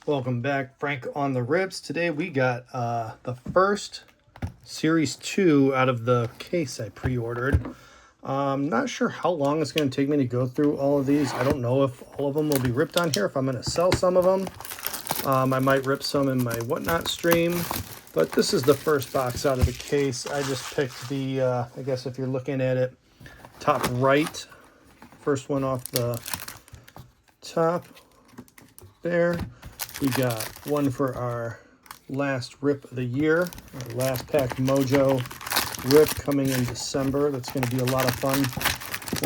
Welcome back, Frank on the Rips. Today we got the first Series 2 out of the case I pre-ordered. Not sure how long it's going to take me to go through all of these. I don't know if all of them will be ripped on here, if I'm going to sell some of them. I might rip some in my Whatnot stream, but this is the first box out of the case. I just picked the, I guess if you're looking at it, top right, first one off the top there. We got one for our last rip of the year, our last pack Mojo rip coming in December. That's going to be a lot of fun.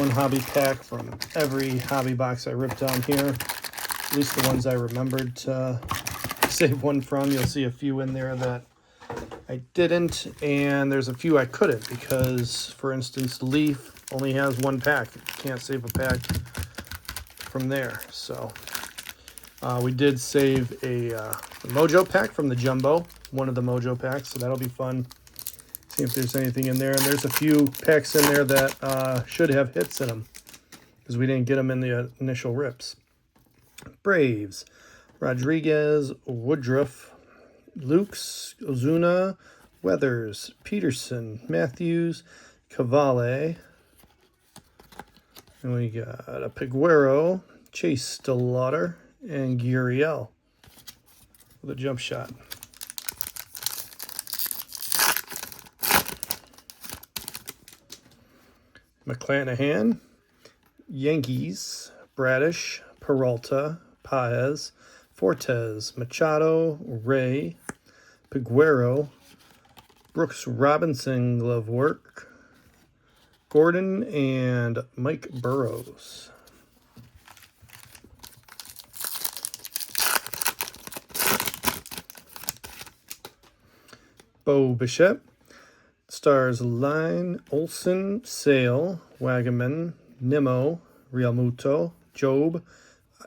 One hobby pack from every hobby box I ripped down here, at least the ones I remembered to save one from. You'll see a few in there that I didn't, and there's a few I couldn't because, for instance, Leaf only has one pack. You can't save a pack from there, so... we did save a Mojo pack from the Jumbo, one of the Mojo packs, so that'll be fun. See if there's anything in there. And there's a few packs in there that should have hits in them because we didn't get them in the initial rips. Braves, Rodriguez, Woodruff, Lukes, Ozuna, Weathers, Peterson, Matthews, Cavale. And we got a Piguero, Chase Stillwater, and Gurriel with a jump shot. McClanahan, Yankees, Bradish, Peralta, Paez, Fortes, Machado, Ray, Piguero, Brooks Robinson glove work, Gordon, and Mike Burrows. Bo Bichette, stars Line, Olson, Sale, Wagaman, Nimmo, Realmuto, Job,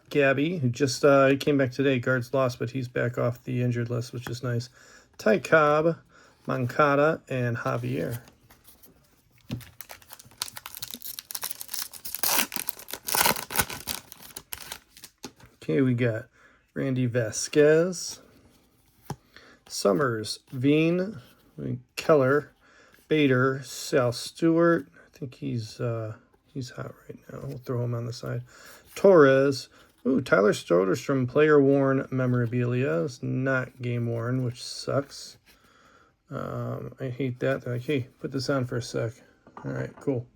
Gabby, who just he came back today. Guards lost, but he's back off the injured list, which is nice. Ty Cobb, Moncada, and Javier. Okay, we got Randy Vasquez, Summers, Veen, Keller, Bader, Sal Stewart. I think he's hot right now. We'll throw him on the side. Torres. Ooh, Tyler Soderstrom, player worn memorabilia. It's not game worn, which sucks. I hate that. They're like, hey, put this on for a sec. All right, cool.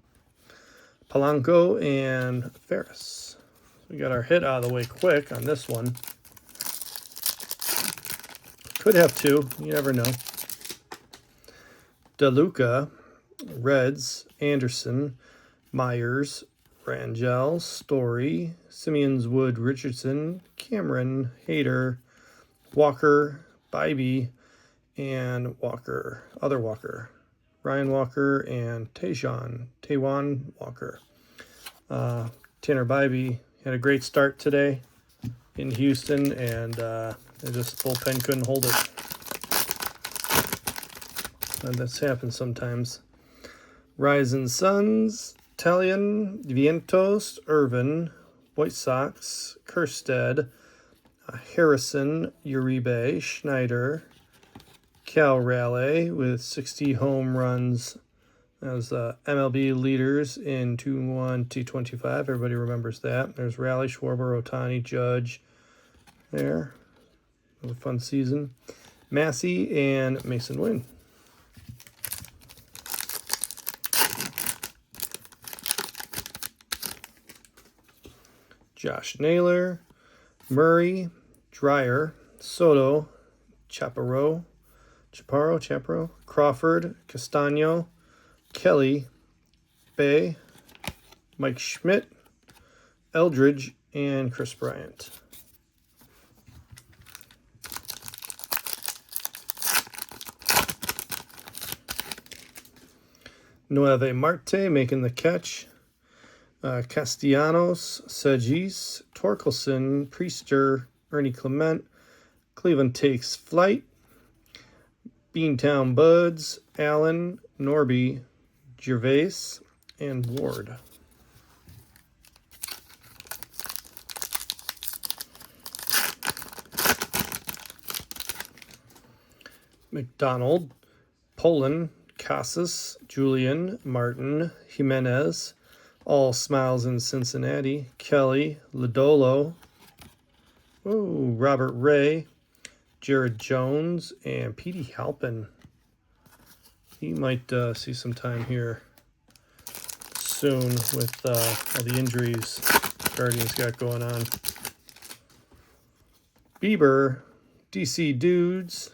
Polanco and Ferris. We got our hit out of the way quick on this one. Could have two. You never know. DeLuca, Reds, Anderson, Myers, Rangel, Story, Simeons, Wood, Richardson, Cameron, Hader, Walker, Bybee, and Walker, other Walker, Ryan Walker, and Taiwan Walker. Tanner Bybee had a great start today in Houston, and just bullpen couldn't hold it. And that's happened sometimes. Rising Suns, Talion, Vientos, Irvin, White Sox, Kerstead, Harrison, Uribe, Schneider, Cal Raleigh with 60 home runs as MLB leaders in 2-1, T25. Everybody remembers that. There's Raleigh, Schwarber, Ohtani, Judge there. A fun season. Massey and Mason Wynn. Josh Naylor, Murray, Dreyer, Soto, Chaparro, Crawford, Castano, Kelly, Bay, Mike Schmidt, Eldridge, and Chris Bryant. Nueve Marte making the catch. Castellanos, Sagis, Torkelson, Priester, Ernie Clement. Cleveland takes flight. Beantown Buds, Allen, Norby, Gervais, and Ward. McDonald, Poland, Casas, Julian, Martin, Jimenez, All Smiles in Cincinnati, Kelly, Lodolo, Robert Ray, Jared Jones, and Petey Halpin. He might see some time here soon with all the injuries Guardians got going on. Bieber, DC Dudes,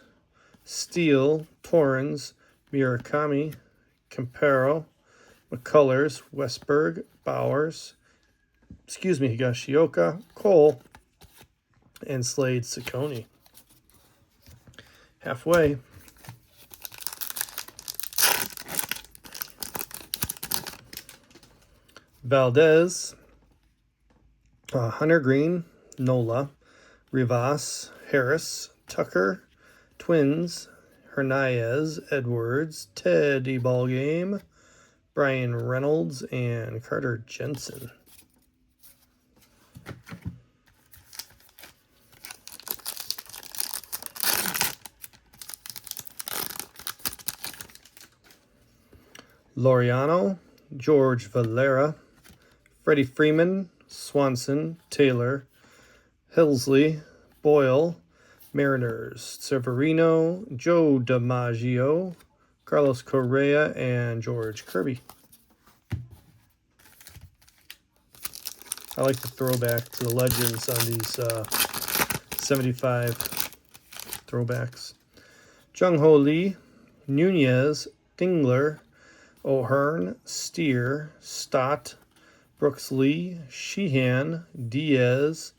Steele, Torrens, Murakami, Campero, McCullers, Westberg, Bowers, Higashioka, Cole, and Slade Ciccone. Halfway. Valdez, Hunter Green, Nola, Rivas, Harris, Tucker, Twins, Hernandez, Edwards, Teddy Ballgame, Brian Reynolds, and Carter Jensen. Laureano, George Valera, Freddie Freeman, Swanson, Taylor, Hillsley, Boyle, Mariners, Severino, Joe DiMaggio, Carlos Correa, and George Kirby. I like the throwback to the legends on these 75 throwbacks. Jung-Ho Lee, Nunez, Dingler, O'Hearn, Steer, Stott, Brooks Lee, Sheehan, Diaz,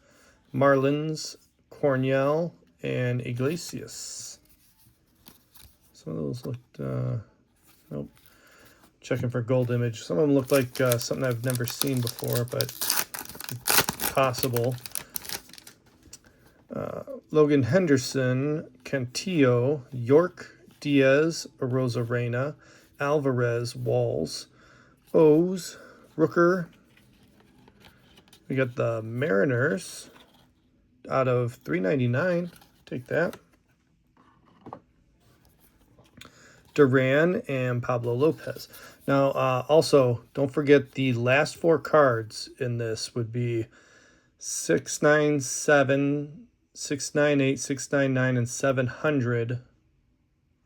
Marlins, Cornell, and Iglesias. Some of those looked, nope. Checking for gold image. Some of them look like something I've never seen before, but possible. Logan Henderson, Cantillo, York, Diaz, Arozarena, Alvarez, Walls, O's, Rooker. We got the Mariners out of $3.99. Take that. Duran and Pablo Lopez. Now, also, don't forget the last four cards in this would be 697, 698, 699, and 700.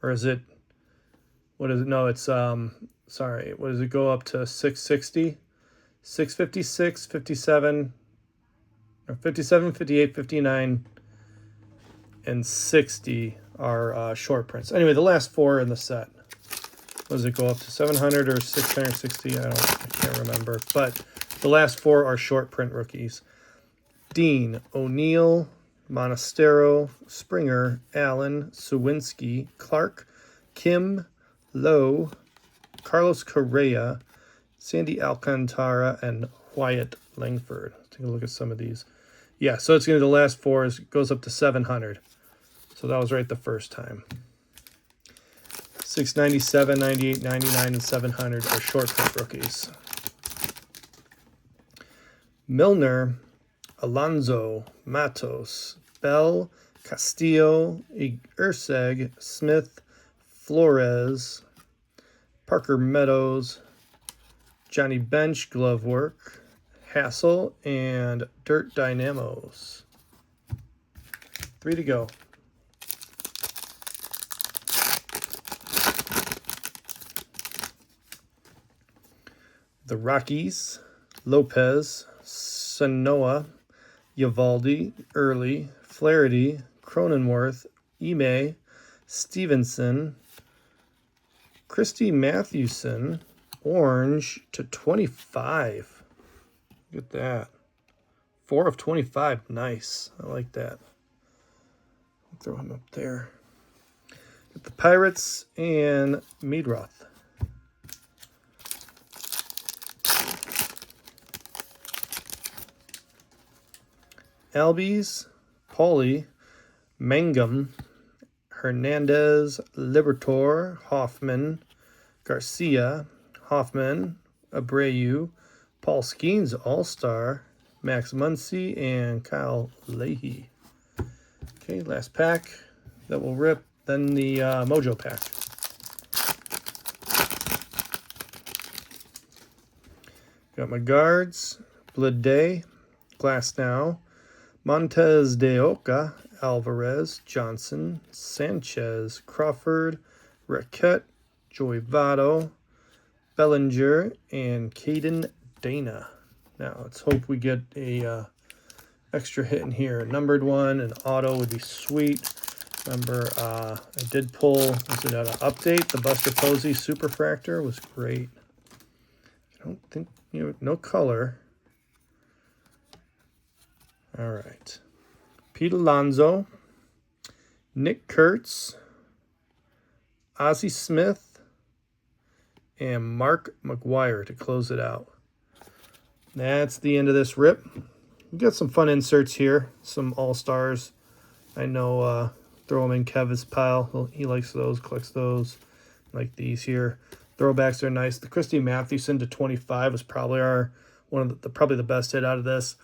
Or is it, what is it? No, it's, sorry, what does it go up to? 660, 656, 57, or 57, 58, 59, and 60 are short prints. Anyway, the last four in the set. What does it go up to? 700 or 660? I can't remember. But the last four are short print rookies. Dean, O'Neill, Monastero, Springer, Allen, Sawinski, Clark, Kim, Lowe, Carlos Correa, Sandy Alcantara, and Wyatt Langford. Let's take a look at some of these. Yeah, so it's going to be the last four. It goes up to 700. So that was right the first time. 697, 98, 99, and 700 are short print rookies. Milner, Alonso, Matos, Bell, Castillo, Urseg, Smith, Flores, Parker Meadows, Johnny Bench, glove work, Hassel, and Dirt Dynamos. 3 to go. The Rockies, Lopez, Sanoa, Eovaldi, Early, Flaherty, Cronenworth, Ime, Stevenson, Christy Mathewson, orange to 25. Look at that. 4 of 25. Nice. I like that. I'll throw him up there. Get the Pirates and Meadroth. Albies, Pauly, Mangum, Hernandez, Libertor, Hoffman, Garcia, Hoffman, Abreu, Paul Skeens, All-Star, Max Muncy, and Kyle Leahy. Okay, last pack that will rip than the Mojo pack. Got my guards, Blade, Glass Now, Montez de Oca, Alvarez, Johnson, Sanchez, Crawford, Raquette, Joey Votto, Bellinger, and Caden Dana. Now, let's hope we get a extra hit in here. Numbered one, an auto would be sweet. Remember, I did pull, was it an update? The Buster Posey Superfractor was great. I don't think, no color. All right. Pete Alonso, Nick Kurtz, Ozzie Smith, and Mark McGuire to close it out. That's the end of this rip. We got some fun inserts here, some all-stars. I know, throw them in Kevin's pile. He likes those, collects those, like these here. Throwbacks are nice. The Christy Mathewson to 25 was probably probably the best hit out of this.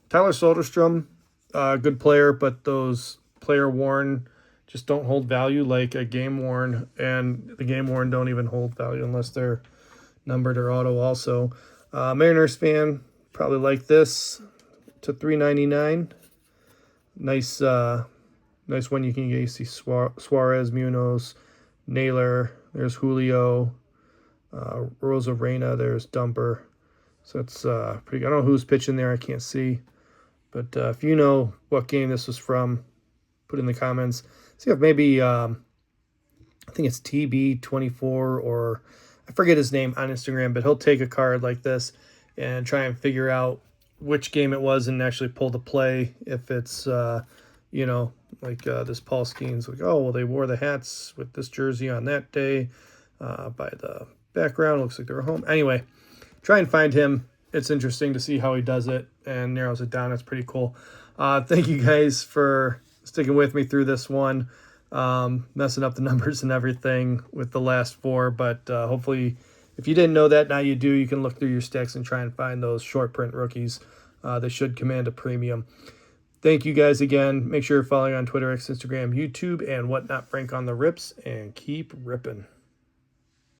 Tyler Soderstrom, good player, but those player worn just don't hold value like a game worn, and the game worn don't even hold value unless they're numbered or auto also. Mariners fan, probably like this to $3.99. Nice nice one you can get. You see Suarez, Munoz, Naylor, there's Julio, Rosa Reyna, there's Dumper. So it's pretty good. I don't know who's pitching there, I can't see. But if you know what game this was from, put in the comments. See if maybe, I think it's TB24 or I forget his name on Instagram, but he'll take a card like this and try and figure out which game it was and actually pull the play. If it's, like this Paul Skeens, like, oh, well, they wore the hats with this jersey on that day by the background. Looks like they were home. Anyway, try and find him. It's interesting to see how he does it and narrows it down. It's pretty cool. Thank you guys for sticking with me through this one. Messing up the numbers and everything with the last four, but hopefully if you didn't know that, now you do. You can look through your stacks and try and find those short print rookies. They should command a premium. Thank you guys again. Make sure you're following on Twitter, X, Instagram, YouTube, and whatnot. Frank on the Rips, and keep ripping.